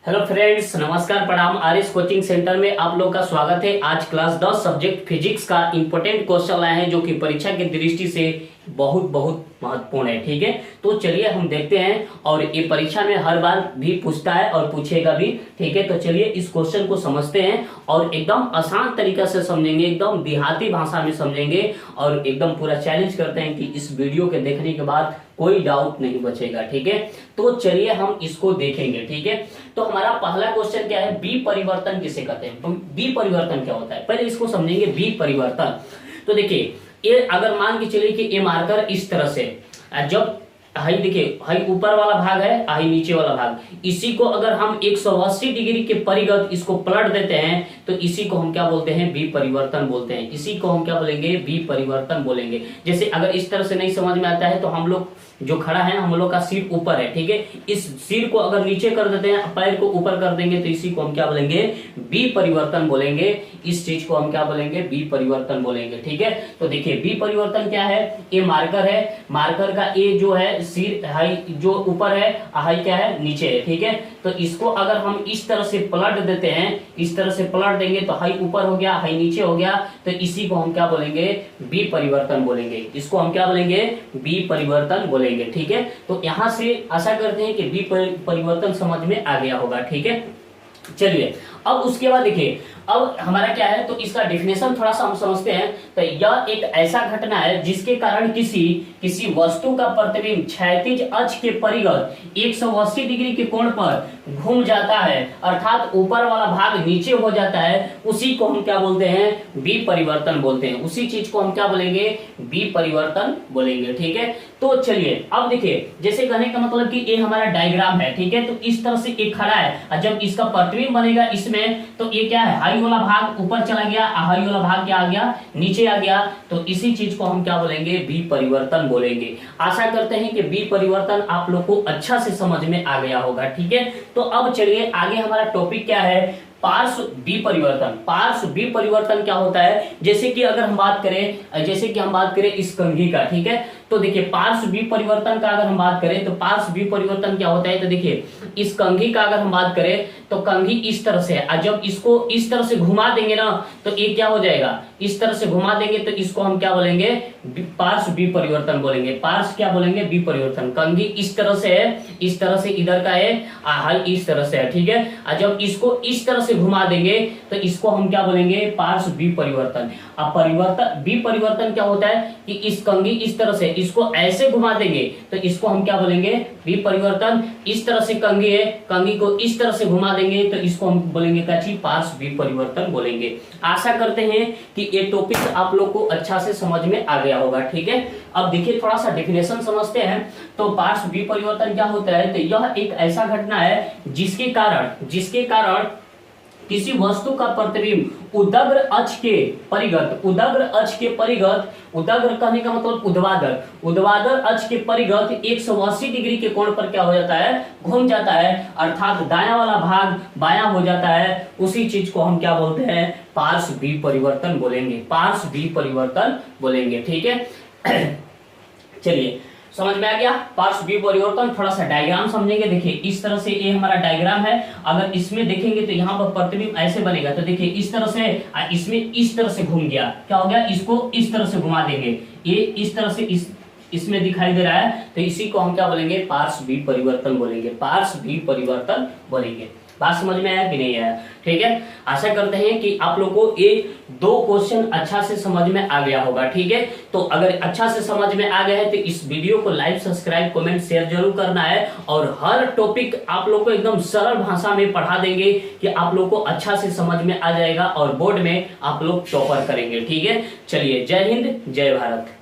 Hello friends, नमस्कार, प्रणाम। RS coaching centre में आप लोग का स्वागत है। आज क्लास 10 सब्जेक्ट फिजिक्स का इंपॉर्टेंट क्वेश्चन लाए हैं जो कि परीक्षा की दृष्टि से बहुत बहुत महत्वपूर्ण है। ठीक है, तो चलिए हम देखते हैं। और ये परीक्षा में हर बार भी पूछता है और पूछेगा भी। ठीक है, तो चलिए इस क्वेश्चन को समझते हैं और एकदम आसान तरीका से समझेंगे, एकदम देहाती भाषा में समझेंगे और एकदम पूरा चैलेंज करते हैं कि इस वीडियो के देखने के बाद कोई डाउट नहीं बचेगा। ठीक है, तो चलिए हम इसको देखेंगे। ठीक है, तो हमारा पहला क्वेश्चन क्या है, बी परिवर्तन किसे कहते हैं। बी परिवर्तन क्या होता है, पहले इसको समझेंगे। बी परिवर्तन, तो देखिए ये अगर मान के चलिए कि ये मार्कर इस तरह से, जब हाई देखिए, हाई ऊपर वाला भाग है, हाई नीचे वाला भाग, इसी को अगर हम 180 डिग्री के परिगत इसको पलट देते हैं तो इसी को हम क्या बोलते हैं, बी परिवर्तन बोलते हैं। इसी को हम क्या बोलेंगे, बी परिवर्तन बोलेंगे। जैसे अगर इस तरह से नहीं समझ में आता है तो हम लोग जो खड़ा है, हम लोग का सिर ऊपर है। ठीक है, इस सिर को अगर नीचे कर देते हैं, पैर को ऊपर कर देंगे तो इसी को हम क्या बोलेंगे, बी परिवर्तन बोलेंगे। इस चीज को हम क्या बोलेंगे, बी परिवर्तन बोलेंगे। ठीक है, तो देखिए बी परिवर्तन क्या है, ये मार्कर है, मार्कर का ए जो है सिर हाई जो ऊपर है, हाई क्या है, नीचे है। ठीक है, तो इसको अगर हम इस तरह से पलट देते हैं, इस तरह से पलट देंगे तो हाई ऊपर हो गया, हाई नीचे हो गया, तो इसी को हम क्या बोलेंगे, बी परिवर्तन बोलेंगे। इसको हम क्या बोलेंगे, बी परिवर्तन बोलेंगे। ठीक है, तो यहां से आशा करते हैं कि बी परिवर्तन समझ में आ गया होगा। ठीक है, चलिए अब उसके बाद देखिए अब हमारा क्या है, तो इसका डेफिनेशन थोड़ा सा हम समझते हैं। तो यह एक ऐसा घटना है जिसके कारण किसी वस्तु का प्रतिबिंब क्षैतिज अक्ष के परिगत 180 डिग्री के कोण पर घूम जाता है, अर्थात ऊपर वाला भाग नीचे हो जाता है। उसी को हम क्या बोलते हैं, बी परिवर्तन बोलते हैं। उसी चीज को हम क्या बोलेंगे, बी परिवर्तन बोलेंगे। ठीक है, तो चलिए अब देखिए, जैसे कहने का मतलब कि ये हमारा डायग्राम है। ठीक है, तो इस तरह से एक खड़ा है और जब इसका प्रतिबिंब बनेगा इसमें, तो ये क्या है, हाई वाला भाग ऊपर चला गया, हाई वाला भाग क्या आ गया, नीचे आ गया। तो इसी चीज को हम क्या बोलेंगे, बी परिवर्तन बोलेंगे। आशा करते हैं कि बी परिवर्तन आप लोग को अच्छा से समझ में आ गया होगा। ठीक है, तो अब चलिए आगे हमारा टॉपिक क्या है, पार्श्व बी परिवर्तन। पार्श्व बी परिवर्तन क्या होता है, जैसे कि अगर हम बात करें इस कंघी का। ठीक है, तो देखिए पार्श्व बी परिवर्तन का अगर हम बात करें तो पार्श्व बी परिवर्तन क्या होता है, तो देखिए इस कंघी का अगर हम बात करें तो कंघी इस तरह से है, जब इसको इस तरह से घुमा देंगे ना तो ये क्या हो जाएगा, इस तरह से घुमा देंगे तो इसको हम क्या बोलेंगे, पार्श्व बी परिवर्तन बोलेंगे। पार्श्व क्या बोलेंगे, बी परिवर्तन। कंघी इस तरह से है, इस तरह से इधर का है, हाई इस तरह से है। ठीक है, जब इसको इस तरह से घुमा देंगे तो इसको हम क्या बोलेंगे, पार्श्व बी परिवर्तन। अब परिवर्तन बी परिवर्तन क्या होता है कि इस कंघी इस तरह से, इसको ऐसे घुमा देंगे तो इसको हम क्या बोलेंगे, बी परिवर्तन। इस तरह से कंघी है, कंघी को इस तरह से घुमा देंगे तो इसको हम बोलेंगे क्या चीज, पार्श्व बी परिवर्तन बोलेंगे। आशा करते हैं कि ये टॉपिक आप लोग को अच्छा से समझ में आ गया होगा। ठीक है, अब देखिए थोड़ा सा डेफिनेशन समझते हैं। तो पार्श्व बी परिवर्तन क्या होता है, तो यह एक ऐसा घटना है जिसके कारण किसी वस्तु का प्रतिबिंब उदग्र अक्ष के परिगत, उदग्र कहने का मतलब ऊर्ध्वाधर अक्ष के परिगत 180 डिग्री के कोण पर क्या हो जाता है, घूम जाता है, अर्थात दायां वाला भाग बायां हो जाता है। उसी चीज को हम क्या बोलते हैं, पार्श्व बी परिवर्तन बोलेंगे। पार्श्व बी परिवर्तन बोलेंगे। ठीक है, चलिए समझ में आ गया पार्श्व बी परिवर्तन। थोड़ा सा डायग्राम समझेंगे। देखिए इस तरह से ये हमारा डायग्राम है, अगर इसमें देखेंगे तो यहाँ पर प्रतिबिंब ऐसे बनेगा। तो देखिए इस तरह से, इसमें इस तरह से घूम गया, क्या हो गया, इसको इस तरह से घुमा देंगे, ये इस तरह से इसमें दिखाई दे रहा है, तो इसी को हम क्या बोलेंगे, पार्श्व बी परिवर्तन बोलेंगे। पार्श्व बी परिवर्तन बोलेंगे। बात समझ में आया कि नहीं आया। ठीक है, आशा करते हैं कि आप लोगों को ये दो क्वेश्चन अच्छा से समझ में आ गया होगा। ठीक है, तो अगर अच्छा से समझ में आ गया है तो इस वीडियो को लाइक, सब्सक्राइब, कमेंट, शेयर जरूर करना है। और हर टॉपिक आप लोग को एकदम सरल भाषा में पढ़ा देंगे कि आप लोग को अच्छा से समझ में आ जाएगा और बोर्ड में आप लोग टॉपर करेंगे। ठीक है, चलिए जय हिंद, जय भारत।